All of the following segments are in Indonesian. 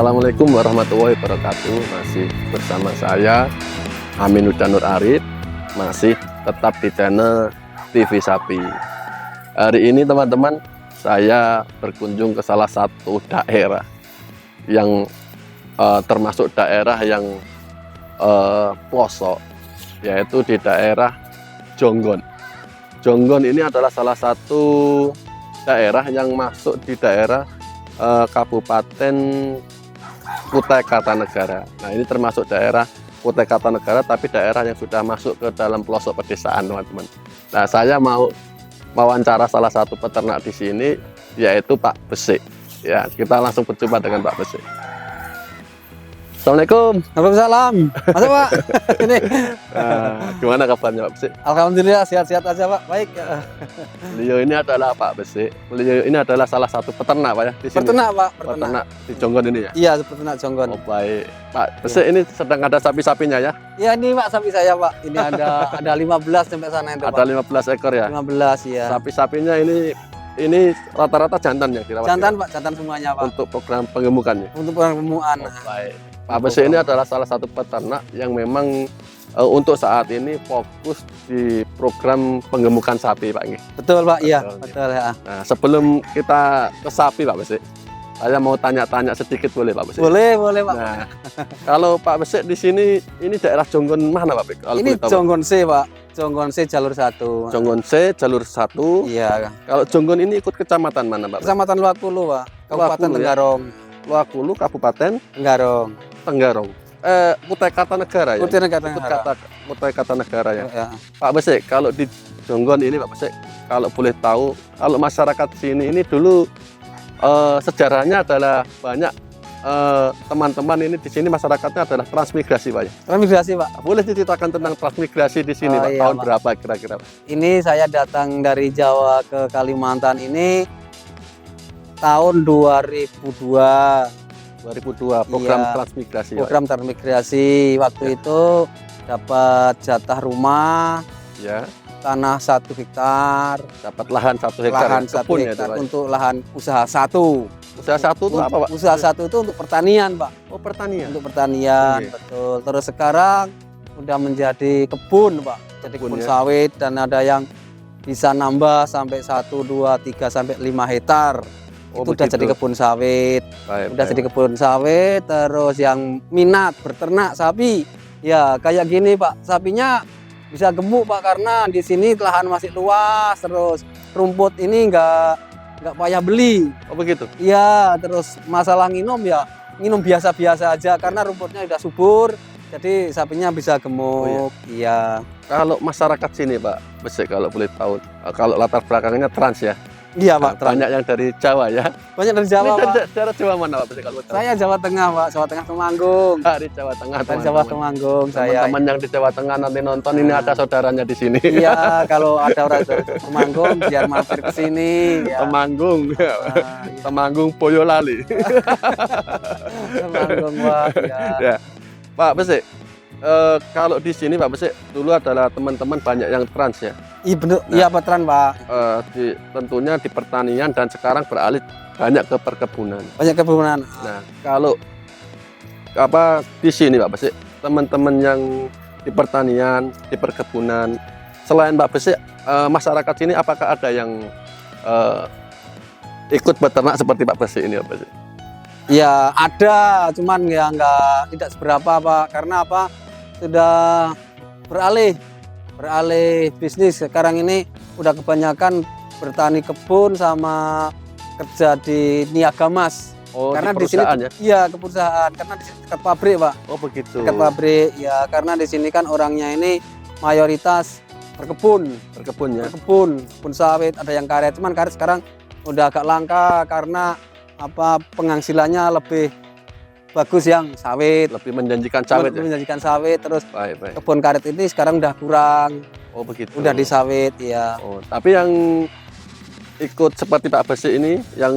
Assalamualaikum warahmatullahi wabarakatuh. Masih bersama saya Aminuddin Nur Arif, masih tetap di channel TV Sapi. Hari ini teman-teman, saya berkunjung ke salah satu daerah yang termasuk daerah yang pelosok, yaitu di daerah Jonggon. Jonggon ini adalah salah satu daerah yang masuk di daerah Kabupaten Kutai Kartanegara. Nah, ini termasuk daerah Kutai Kartanegara, tapi daerah yang sudah masuk ke dalam pelosok pedesaan, teman-teman. Nah, saya mau wawancara salah satu peternak di sini, yaitu Pak Besik. Ya, kita langsung berjumpa dengan Pak Besik. Assalamualaikum. Waalaikumsalam. Masa Pak? Ini. Gimana kabarnya Pak Besik? Alhamdulillah sehat-sehat aja Pak. Baik. Beliau ini adalah Pak Besik. Beliau ini adalah salah satu peternak Pak ya di sini. Peternak Pak. Peternak di Jonggon ini ya. Iya, peternak Jonggon. Oh baik. Pak Besik ini sedang ada sapi-sapinya ya? Iya ini Pak sapi saya Pak. Ini ada 15 sampai sana itu Ada Pak. 15 ekor ya. 15 ya. Sapi-sapinya ini rata-rata jantan yang dirawat. Jantan Pak, jantan semuanya Pak. Untuk program pengemukannya. Untuk pengemukan. Oh, baik. Pak Besik ini adalah salah satu peternak yang memang untuk saat ini fokus di program penggemukan sapi Pak. Betul Pak, iya Betul. betul ya. Nah, sebelum kita ke sapi Pak Besik, saya mau tanya-tanya sedikit boleh Pak Besik? Boleh Pak. Nah, kalau Pak Besik di sini, ini daerah Jonggon mana Pak Besik? Ini Jonggon C Pak. Jonggon C jalur 1. Jonggon C jalur 1. Iya. Kalau Jonggon ini ikut kecamatan mana Pak? Kecamatan Luakulu Pak. Kabupaten Luakulu, ya? Tenggarong. Luakulu, Kabupaten Tenggarong. Tenggarong. Kutai Kartanegara ya? Kutai Kartanegara ya. Ya. Pak Besik, kalau di Jonggon ini Pak Besik, kalau boleh tahu, kalau masyarakat sini ini dulu sejarahnya adalah banyak teman-teman ini di sini masyarakatnya adalah transmigrasi Pak ya. Transmigrasi Pak. Boleh diceritakan tentang transmigrasi di sini Pak, Iya, tahun Pak. berapa kira-kira? Ini saya datang dari Jawa ke Kalimantan ini tahun 2002. 2002 program Iya, transmigrasi. program transmigrasi. Waktu itu dapat jatah rumah, Ya, tanah 1 hektar, dapat lahan 1 hektar. lahan 1 kebun ya, itu, hektar Pak? untuk lahan usaha 1. Usaha 1 itu apa Pak? Usaha 1 itu untuk pertanian Pak. Oh, pertanian. Untuk pertanian, Oke. betul. Terus sekarang udah menjadi kebun Pak. Jadi Kebun, kebun ya. sawit dan ada yang bisa nambah sampai 1, 2, 3 sampai 5 hektar. Oh, Itu udah begitu. jadi kebun sawit. Baik, Udah baik. jadi kebun sawit. Terus yang minat berternak sapi, ya kayak gini Pak, sapinya bisa gemuk Pak karena di sini lahan masih luas. Terus rumput ini nggak payah beli. Oh begitu. Iya, terus masalah nginum ya nginum biasa-biasa aja karena rumputnya udah subur. Jadi sapinya bisa gemuk. Iya. Kalau masyarakat sini Pak Besik, kalau boleh tahu, kalau latar belakangnya trans ya. Iya Pak. Banyak yang dari Jawa ya. Banyak dari Jawa Ini Pak. daerah Jawa mana Pak Besik kalau boleh tahu? Saya Jawa Tengah Pak, Jawa Tengah Temanggung. Dari Jawa Tengah. Dari Jawa Temanggung saya. Teman-teman yang di Jawa Tengah nanti nonton ini ada saudaranya di sini. Iya, kalau ada orang dari Temanggung biar mampir ke sini. Ya. Temanggung. Nah, iya. Temanggung Boyolali. Temanggung Pak. Ya. Ya. Pak Besik, kalau di sini Pak Besik dulu adalah teman-teman banyak yang trans ya. Iya bener, Nah. iya Patran Pak. Tentunya di pertanian dan sekarang beralih banyak ke perkebunan. Banyak kebunan. Nah, kalau di sini Pak Besik, teman-teman yang di pertanian, di perkebunan, selain Pak Besik, masyarakat sini apakah ada yang ikut beternak seperti Pak Besik ini Pak Besik? Ya ada, cuman ya tidak seberapa Pak. Karena apa? Sudah beralih bisnis. Sekarang ini udah kebanyakan bertani kebun sama kerja di niaga mas. Oh, Karena di di sini perusahaan ya? iya ke perusahaan. Karena di sini dekat pabrik Pak. Oh begitu. Dekat pabrik ya. Karena di sini kan orangnya ini mayoritas berkebun. Kebun sawit, ada yang karet. Cuman karet sekarang udah agak langka karena penghasilannya lebih bagus yang sawit. Lebih menjanjikan sawit ya? Menjanjikan sawit. Terus Baik. kebun karet ini sekarang udah kurang. Oh begitu. Udah di sawit ya. Oh, tapi yang ikut seperti Pak Besik ini yang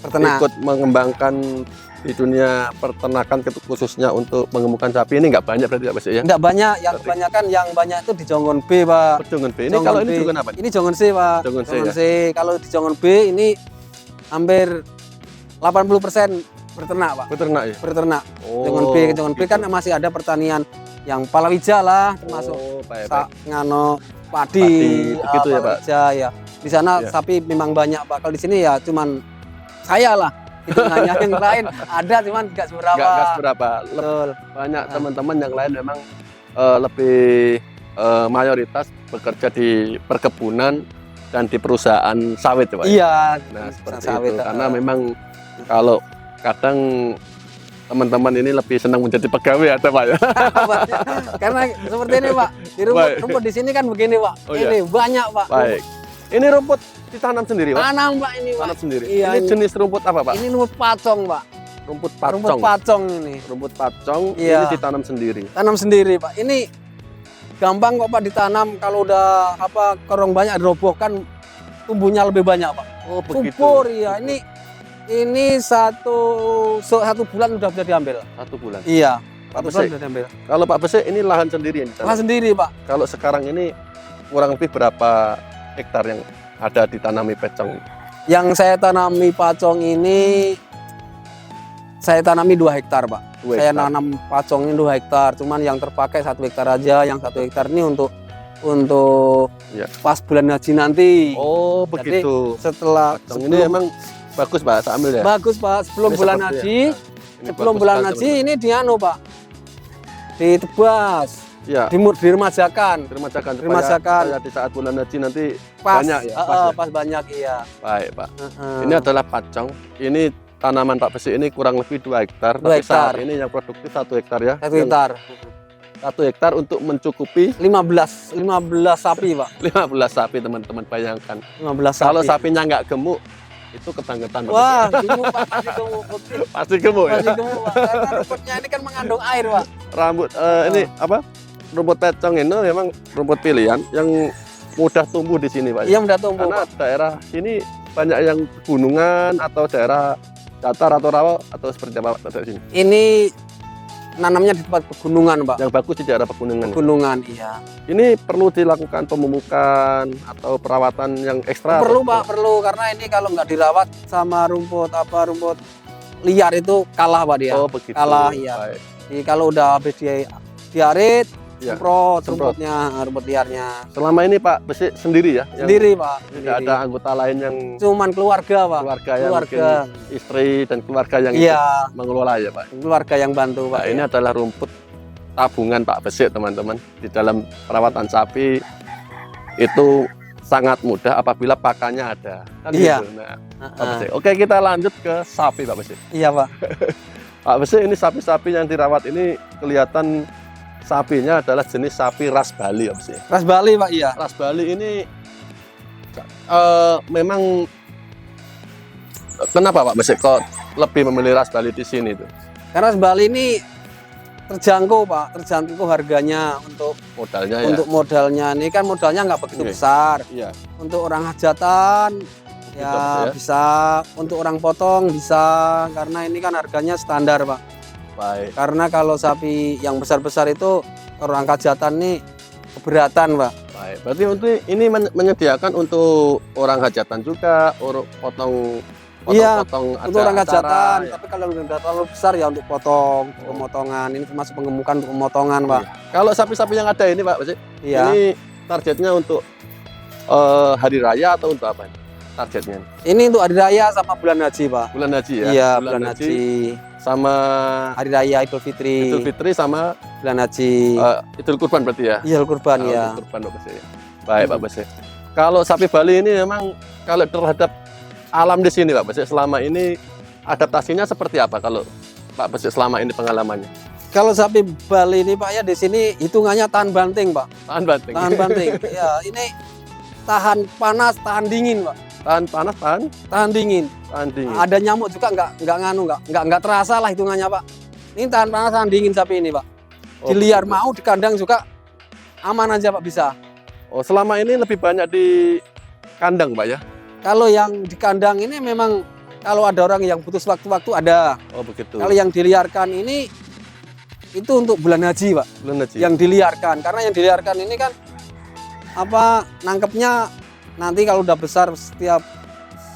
Peternak. ikut mengembangkan di dunia peternakan khususnya untuk mengemukan sapi ini nggak banyak berarti Pak Besik ya? Enggak banyak, yang Berarti- kebanyakan yang banyak itu di Jonggon B Pak. Jonggon B. Ini Jonggon kalau B. ini Jonggon apa? Ini Jonggon C Pak. Jonggon C, ya? Kalau di Jonggon B ini hampir 80% Berternak Pak. Beternak ya. Berternak. Oh, Dengan B gitu. kan masih ada pertanian yang palawija lah, termasuk Oh, baik. ngano padi, Padi, begitu ya, Pak? palawija ya. Di sana Iya. sapi memang banyak Pak. Kalau di sini ya cuman saya lah. Hitungannya yang lain ada cuman nggak seberapa. Nggak seberapa. Betul. Banyak teman-teman yang lain memang lebih mayoritas bekerja di perkebunan dan di perusahaan sawit ya, Pak. Iya. Nah, seperti sawit, itu. Karena memang kalau kadang teman-teman ini lebih senang menjadi pegawai atau Pak ya. Karena seperti ini Pak, di rumput di sini kan begini Pak. Oh, iya. Ini banyak Pak. Baik. Ini rumput ditanam sendiri, Pak? Tanam Pak ini Pak. Tanam sendiri. Iya, ini jenis rumput apa, Pak? Ini rumput pacong Pak. Rumput Rumput pacong. pacong ini. Rumput pacong Iya. ini ditanam sendiri. Tanam sendiri Pak. Ini gampang kok Pak ditanam, kalau udah korong banyak dirobohkan tumbuhnya lebih banyak Pak. Oh, begitu. Subur ya. Ini satu bulan udah bisa diambil. 1 bulan. Iya. Pak 1 bulan Besek, udah diambil. kalau Pak Besek ini lahan sendiri yang ditanam. Lah sendiri Pak. Kalau sekarang ini kurang lebih berapa hektar yang ada ditanami pecong? Yang saya tanami pacong ini saya tanami 2 hektar Pak. 2 Saya hektar. nanam pacong ini 2 hektar, cuman yang terpakai 1 hektar aja. Yang 1 hektar ini untuk Ya. pas bulan haji nanti. Oh, Jadi, begitu. Setelah Pacong ini emang bagus, Pak, saya ambil ya. bagus Pak, sebelum Ini bulan seperti haji, ya. Ini sebelum bagus bulan sekali, haji ini dianu Pak, ditebas, teman-teman. Ya, diremajakan, diremajakan Diremajakan. supaya di saat bulan haji nanti pas, banyak ya, pas ya? pas banyak iya. Baik, Pak. Heeh. Ini adalah pacong. Ini tanaman Pak Besek ini kurang lebih 2 hektar. 2 Tapi hektar. saat ini yang produktif 1 hektar ya. 1 hektar, 1 hektar untuk mencukupi 15 sapi Pak, 15 sapi, teman-teman, bayangkan. 15 sapi. Kalau sapinya nggak gemuk, itu ketanggetan. Pak. Wah, gemuk Pak, pasti gemuk. Pasti gemuk ya. Pasti gemuk Pak, karena rumputnya ini kan mengandung air Pak. Rambut ini apa? Rumput pecong ini memang rumput pilihan yang mudah tumbuh di sini, Pak. Iya, udah tumbuh Karena Pak. daerah sini banyak yang gunungan atau daerah datar atau rawa atau seperti apa, Pak, di sini. Ini nanamnya di tempat pegunungan Pak. Yang bagus di daerah pegunungan. Pegunungan, iya. Ini perlu dilakukan pemupukan atau perawatan yang ekstra. Perlu atau- Pak, perlu, karena ini kalau nggak dirawat sama rumput liar itu kalah Pak dia. Oh, begitu. Kalah, iya. Baik. Jadi kalau udah habis diarit, Iya, semprot semprot. rumput liarnya. Selama ini Pak Besek sendiri ya? Yang Sendiri Pak, Tidak sendiri. ada anggota lain yang Cuman keluarga Pak. keluarga yang Keluarga. mungkin istri dan keluarga yang Iya, ikut mengelola ya, Pak. keluarga yang bantu Pak. Nah, ini adalah rumput tabungan Pak Besek, teman-teman. Di dalam perawatan sapi itu sangat mudah apabila pakannya ada. Kan Iya. gitu. Nah, Pak Heeh. Besek. Oke, kita lanjut ke sapi, Pak Besek. Iya Pak. Pak Besek, ini sapi-sapi yang dirawat ini kelihatan sapinya adalah jenis sapi ras Bali, Pak Besek. Ras Bali Pak, iya. Ras Bali ini memang kenapa Pak Besek kok lebih memilih ras Bali di sini tuh? Karena Ras Bali ini terjangkau Pak, terjangkau harganya untuk Modalnya ya. untuk modalnya. Ini kan modalnya nggak begitu Oke. besar. Iya. Untuk orang hajatan Bisa, ya bisa, untuk orang potong bisa, karena ini kan harganya standar Pak. Baik. Karena kalau sapi yang besar-besar itu orang hajatan nih keberatan Pak. Baik. Berarti untuk ini menyediakan untuk orang hajatan juga, potong Iya, potong Untuk orang acara, hajatan, ya. tapi kalau udah terlalu besar ya untuk pemotongan. Ini termasuk pengemukan untuk pemotongan Pak. Kalau sapi-sapi yang ada ini Pak Besek, Iya. ini targetnya untuk hari raya atau untuk apa? Targetnya Ini untuk hari raya sama bulan haji Pak. bulan haji ya? Iya, bulan haji. Sama Hari raya Idul Fitri. Idul Fitri sama Bulan haji. Idul Kurban berarti ya? Iya, kurban ya. Idul Kurban Pak Besek. Baik Pak Besek. Kalau sapi Bali ini memang kalau terhadap alam di sini Pak Besek, selama ini adaptasinya seperti apa kalau Pak Besek selama ini pengalamannya? Kalau sapi Bali ini Pak ya, di sini hitungannya tahan banting Pak. Tahan banting. Tahan banting. Ya, ini tahan panas, tahan dingin Pak. Tahan panas, Tahan dingin. tahan dingin. Ada nyamuk juga nggak terasa lah hitungannya Pak. Ini tahan panas, tahan dingin sapi ini Pak. Oh, Di liar begitu. mau, di kandang juga aman aja Pak, bisa. Oh, selama ini lebih banyak di kandang Pak ya? Kalau yang di kandang ini memang kalau ada orang yang butuh waktu-waktu ada. Oh begitu. Kalau yang diliarkan ini itu untuk bulan haji Pak. Bulan haji. Yang diliarkan, karena yang diliarkan ini kan nangkepnya nanti kalau udah besar, setiap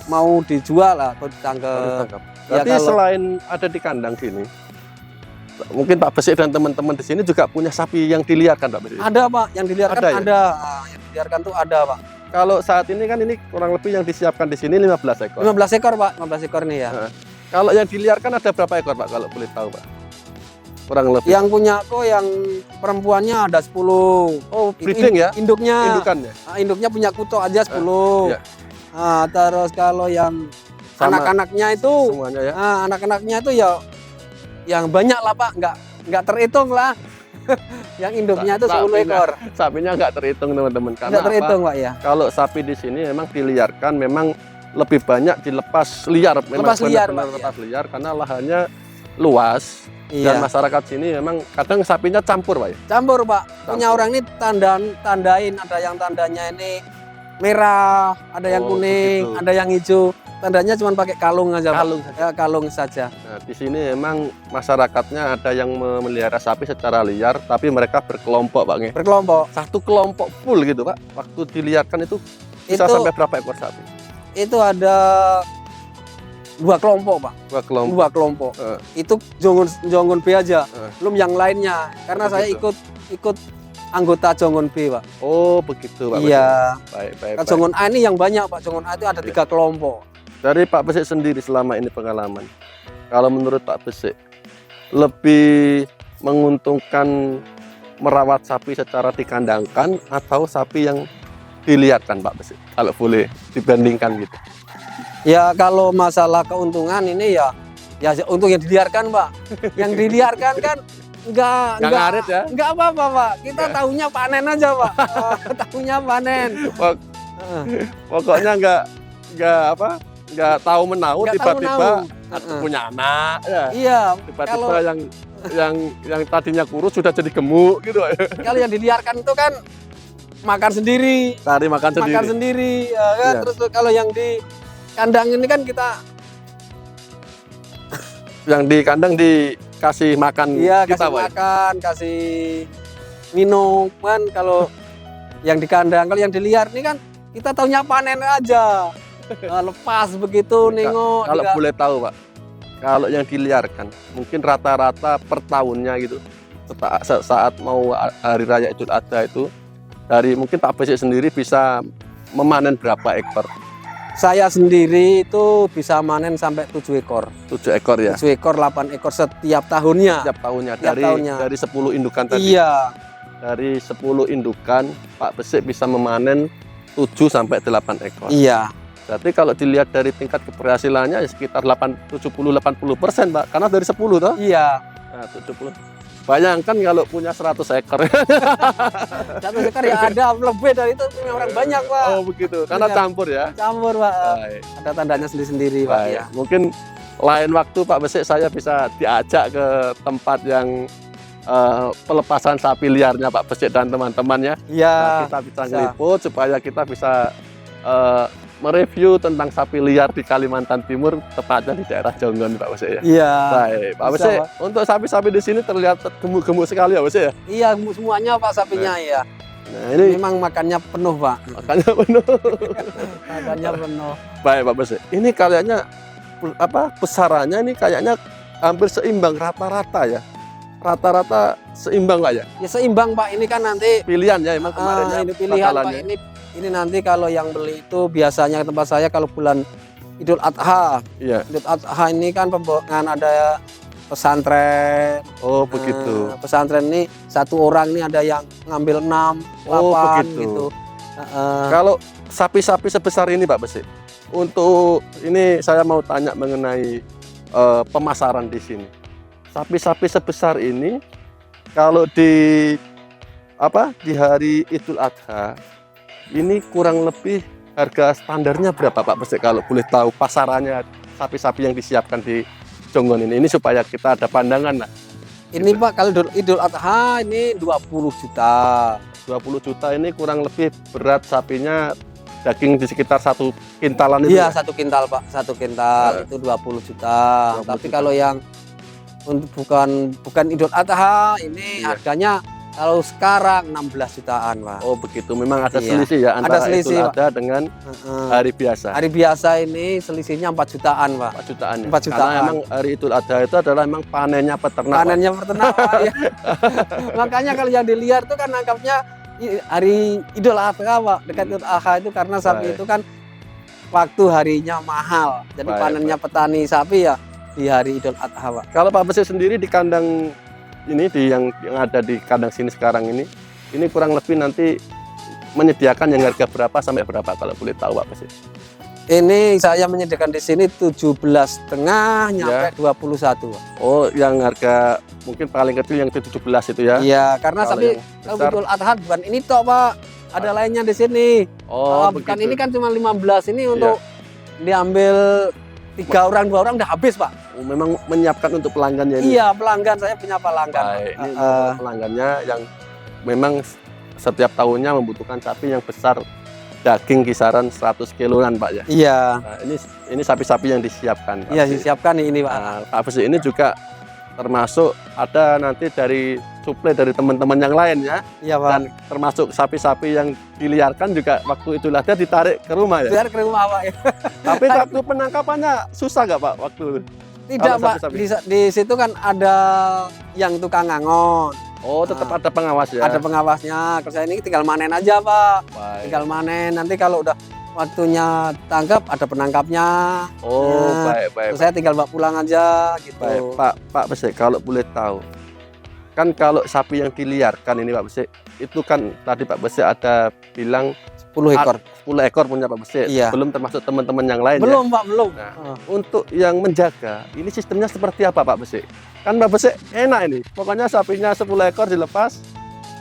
mau dijual lah atau ditangkap. Ditangkap. Berarti kalau selain ada di kandang sini, mungkin Pak Besik dan teman-teman di sini juga punya sapi yang diliarkan, Pak Besik? ada Pak, yang diliarkan Ada ya? ada. Ah, yang diliarkan tuh ada Pak. Kalau saat ini kan ini kurang lebih yang disiapkan di sini 15 ekor. 15 ekor Pak, 15 ekor nih ya. Nah, kalau yang diliarkan ada berapa ekor Pak kalau boleh tahu Pak? Kurang lebih. Yang punya aku yang perempuannya ada 10. Oh, Itu breeding ya? Induknya. Indukannya. Induknya punya kuto aja 10. Iya. Nah, terus kalau yang Sama anak-anaknya itu semuanya ya. anak-anaknya itu ya yang banyak lah Pak, nggak terhitung lah. Yang induknya itu 10 ekor. Sapinya nggak terhitung teman-teman. Karena Nggak terhitung apa? Pak ya. Kalau sapi di sini memang diliarkan, memang lebih banyak dilepas liar. Memang Lepas liar, benar-benar Pak, lepas liar karena lahannya luas. Dan Iya. masyarakat sini memang kadang sapinya campur Pak ya. Campur Pak. Punya Campur. orang ini tandain, ada yang tandanya ini merah, ada yang Oh, kuning, begitu. ada yang hijau. Tandanya cuma pakai kalung aja Pak. Kalung. Ya, kalung saja. Nah, di sini memang masyarakatnya ada yang memelihara sapi secara liar, tapi mereka berkelompok Pak. Nge. Berkelompok. Satu kelompok full gitu Pak. Waktu diliarkan itu bisa Itu sampai berapa ekor sapi? itu ada 2 kelompok Pak. Dua kelompok. 2 kelompok. Eh. Itu Jonggon B aja. Eh. Belum yang lainnya. Karena saya Begitu. ikut anggota Jonggon B Pak. Oh begitu Pak. Iya. Baik, baik, Nah, baik. Jonggon A ini yang banyak Pak. Jonggon A itu ada Iya. 3 kelompok. Dari Pak Besik sendiri selama ini pengalaman, kalau menurut Pak Besik lebih menguntungkan merawat sapi secara dikandangkan atau sapi yang diliarkan Pak Besik? Kalau boleh dibandingkan gitu. Ya kalau masalah keuntungan ini ya untuk yang diliarkan Pak. Yang diliarkan kan Nggak ngarit ya? Enggak apa-apa Pak. Kita Nggak. tahunya panen aja Pak. Tahunya panen. Pok- Heeh. Pokoknya nggak tahu menau, Nggak tahu tiba-tiba menau. punya anak ya. Iya. Tiba-tiba Kalau yang tadinya kurus sudah jadi gemuk gitu. kalau yang diliarkan itu kan makan sendiri, Cari makan sendiri. makan sendiri, ya kan? Iya. Terus kalau yang di kandang ini kan kita Yang di kandang dikasih makan iya kita, kasih Pak. makan, kasih minum kan. Kalau yang di kandang, kalau yang di liar ini kan kita taunya panen aja. Lepas begitu nengok. Kalau juga. boleh tahu Pak, kalau yang diliarkan mungkin rata-rata per tahunnya gitu saat mau hari raya Idul Adha itu, dari mungkin Pak Besik sendiri bisa memanen berapa ekor? Saya sendiri itu bisa manen sampai 7 ekor. 7 ekor ya 7 ekor, 8 ekor setiap tahunnya. setiap tahunnya. Setiap tahunnya. Dari 10 indukan tadi. Iya. Dari 10 indukan Pak Besik bisa memanen 7 sampai 8 ekor. Iya. Berarti kalau dilihat dari tingkat keberhasilannya ya sekitar 70-80% Pak. Karena dari 10 toh. Iya. Nah, 70. Bayangkan kalau punya 100 ekor. 1 ekor ya ada lebih dari itu punya orang banyak Pak. Oh begitu, karena Iya. campur ya. Campur Pak. Baik, Ada tandanya sendiri-sendiri Pak baik. ya. Mungkin lain waktu Pak Besik saya bisa diajak ke tempat yang pelepasan sapi liarnya Pak Besik dan teman-temannya. Iya. Kita bisa bisa. ngeliput supaya kita bisa mereview tentang sapi liar di Kalimantan Timur, tepatnya di daerah Jonggon Pak Besik ya. Iya. Baik, Pak Bisa, Besik, Pak. untuk sapi-sapi di sini terlihat gemuk-gemuk sekali ya Besik ya. Iya semuanya Pak sapinya ya. Nah ini Memang makannya penuh Pak. makanya penuh. Makannya penuh. Baik Pak Besik, ini kayaknya besarannya ini kayaknya hampir seimbang rata-rata ya. Rata-rata seimbang Pak ya. Ya seimbang Pak. Ini kan nanti Pilihan ya emang kemarinnya. ini pilihan Pak. bakalannya. Ini nanti kalau yang beli itu biasanya ke tempat saya kalau bulan Idul Adha. Iya. Idul Adha ini kan pembuangan ada pesantren. Oh begitu. Pesantren ini satu orang ini ada yang ngambil 6, 8 Oh, begitu. gitu. Kalau sapi-sapi sebesar ini Pak Besik, untuk ini saya mau tanya mengenai pemasaran di sini. Sapi-sapi sebesar ini kalau di hari Idul Adha ini kurang lebih harga standarnya berapa Pak Besik kalau boleh tahu pasarannya sapi-sapi yang disiapkan di Jonggon ini supaya kita ada pandangan lah. Ini Pak kalau Idul Adha ini 20 juta. 20 juta ini kurang lebih berat sapinya daging di sekitar 1 kintalan itu. Iya, ya? 1 kintal Pak, 1 kintal itu 20 juta. 20 Tapi juta. kalau yang untuk bukan Idul Adha ini Iya. harganya Kalau sekarang 16 jutaan, Pak. Oh begitu, memang ada Iya. selisih ya Ada antara selisih, Idul Pak. Adha dengan Heeh. hari biasa. Hari biasa ini selisihnya 4 jutaan, Pak. 4 jutaan ya. 4 jutaan. Karena emang hari Idul Adha itu adalah memang panennya peternak. Pak. Panennya peternak, Pak. Ya. Makanya kalau yang dilihat tuh kan nangkapnya hari Idul Adha, Pak. Dekat Idul Adha itu karena sapi Baik. itu kan waktu harinya mahal. Jadi Baik, panennya petani sapi ya di hari Idul Adha, Pak. Kalau Pak Besi sendiri di kandang ini yang ada di kandang sini sekarang ini kurang lebih nanti menyediakan yang harga berapa sampai berapa kalau boleh tahu Pak Besi? Ini saya menyediakan di sini 17,5 nyampe 21. Pak. Oh, yang harga mungkin paling kecil yang 17 itu ya? Iya, karena Kalau sapi yang kalau besar- Idul Adha bukan ini toh, Pak. Ada lainnya di sini. Oh, Bukan begitu. ini kan cuma 15 ini untuk diambil 3 orang 2 orang udah habis, Pak. Oh, memang menyiapkan untuk pelanggannya ini. Iya, pelanggan, saya punya pelanggan. Baik, ini Eh, pelanggannya yang memang setiap tahunnya membutuhkan sapi yang besar, daging kisaran 100 kiloan Pak ya. iya, Nah, ini sapi-sapi yang disiapkan. Pak iya Besi. disiapkan ini, Pak. Nah, Pak Besi ini juga termasuk ada nanti dari suplai dari teman-teman yang lain ya, Iya, Pak. dan termasuk sapi-sapi yang diliarkan juga waktu Idul Adha ditarik ke rumah ya. Biar ke rumah, Pak. Ya. Tapi waktu penangkapannya susah nggak Pak waktu? Tidak, Kalau Pak. sapi-sapi. Di situ kan ada yang tukang ngangon. Oh, tetap ada pengawas ya. Ada pengawasnya. Kalau saya ini tinggal manen aja, Pak. Baik. Tinggal manen. Nanti kalau udah waktunya tangkap ada penangkapnya. Oh, Nah, baik. Terus saya tinggal bawa pulang aja gitu. Baik, Pak Besi, kalau boleh tahu, kan kalau sapi yang diliarkan ini Pak Besi, itu kan tadi Pak Besi ada bilang 10 ekor. 10 ekor punya Pak Besi, Iya. belum termasuk teman-teman yang lain ya. Belum, Pak, belum. Nah, untuk yang menjaga, ini sistemnya seperti apa Pak Besi? Kan Pak Besi enak ini, pokoknya sapinya 10 ekor dilepas,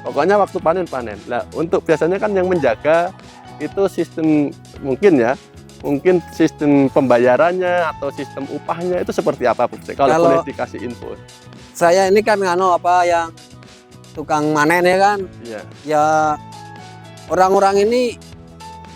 pokoknya waktu panen. Nah, untuk biasanya kan yang menjaga itu sistem mungkin sistem pembayarannya atau sistem upahnya itu seperti apa Pak Besi? Kalau Kalau- boleh dikasih info. Saya ini kan yang tukang manen ya kan. Iya. Ya orang-orang ini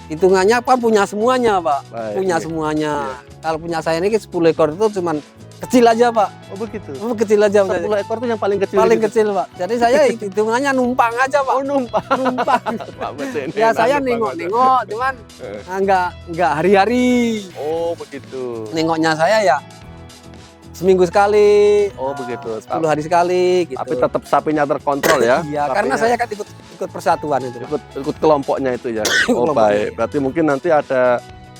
hitungannya apa punya semuanya, Pak. Baik, Punya baik. semuanya. Kalau punya saya ini 10 ekor itu cuman kecil aja, Pak. Oh begitu. Kecil aja. 10 ekor itu yang paling kecil. Paling gitu? kecil, Pak. Jadi saya hitungannya numpang aja, Pak. Oh numpang. Numpang. Pak Besi ini Ya enak saya numpang aja. nengok-nengok, cuman Eh. nggak hari-hari. Oh begitu. Nengoknya saya ya seminggu sekali. Oh begitu. 10 hari sekali gitu. Tapi tetap sapinya terkontrol ya. Iya, karena Sapinya saya kan ikut persatuan itu, Pak. ikut kelompoknya itu ya. Oh Kelompoknya. baik. Berarti mungkin nanti ada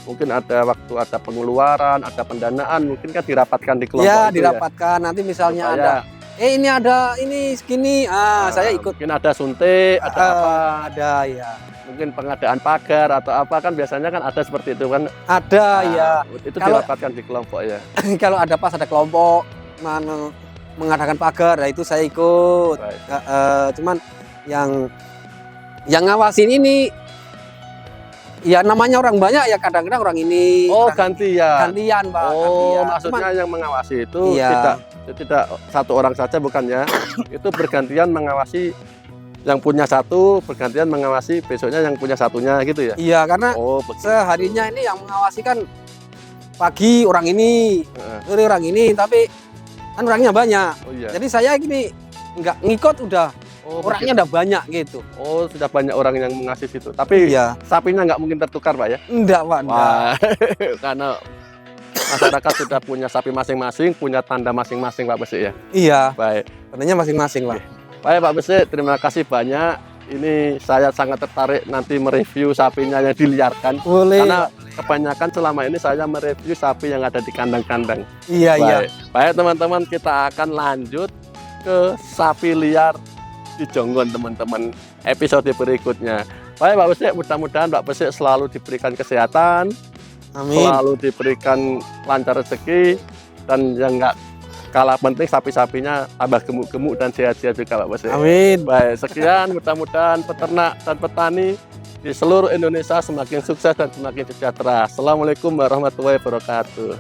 waktu ada pengeluaran, ada pendanaan, mungkin kan dirapatkan di kelompok Ya, itu dirapatkan. Nanti ya. misalnya Supaya, ini segini. Saya ikut. Mungkin ada suntik, ada apa? Ada ya. Mungkin pengadaan pagar atau apa kan biasanya kan ada seperti itu kan. Ada ya. Itu Kalau- dirapatkan di kelompok ya. Kalau ada pas ada kelompok mengadakan pagar, ya itu saya ikut. Baik. Cuman yang ngawasin ini ya namanya orang banyak ya kadang-kadang orang ini Oh orang gantian. gantian, Pak. Oh, gantian. maksudnya yang mengawasi itu Iya. tidak satu orang saja bukan ya. Itu bergantian mengawasi yang punya satu, bergantian mengawasi besoknya yang punya satunya gitu ya. Iya, karena Oh, begitu. seharinya ini yang mengawasi kan pagi orang ini, Heeh. sore orang ini, tapi kan orangnya banyak. Oh iya. Jadi saya gini nggak ngikut udah Oh, orangnya udah banyak gitu. begitu. Oh, sudah banyak orang yang mengasih situ. Tapi Iya. sapinya nggak mungkin tertukar, Pak ya. Enggak, Pak. Enggak. Wah, karena masyarakat sudah punya sapi masing-masing, punya tanda masing-masing, Pak Besi ya. Iya, Baik. tandanya masing-masing, Pak. Baik Pak Besi, terima kasih banyak. Ini saya sangat tertarik nanti mereview sapinya yang diliarkan. Boleh. Karena kebanyakan selama ini saya mereview sapi yang ada di kandang-kandang. Iya, iya. Baik teman-teman, kita akan lanjut ke sapi liar di Jonggon teman-teman episode berikutnya. Baik Pak Besi, mudah-mudahan Pak Besi selalu diberikan kesehatan, Amin. selalu diberikan lancar rezeki, dan yang nggak kalah penting sapi-sapinya tambah gemuk-gemuk dan sehat-sehat juga Pak Besi. Amin. Baik, sekian mudah-mudahan peternak dan petani di seluruh Indonesia semakin sukses dan semakin sejahtera. Assalamualaikum warahmatullahi wabarakatuh.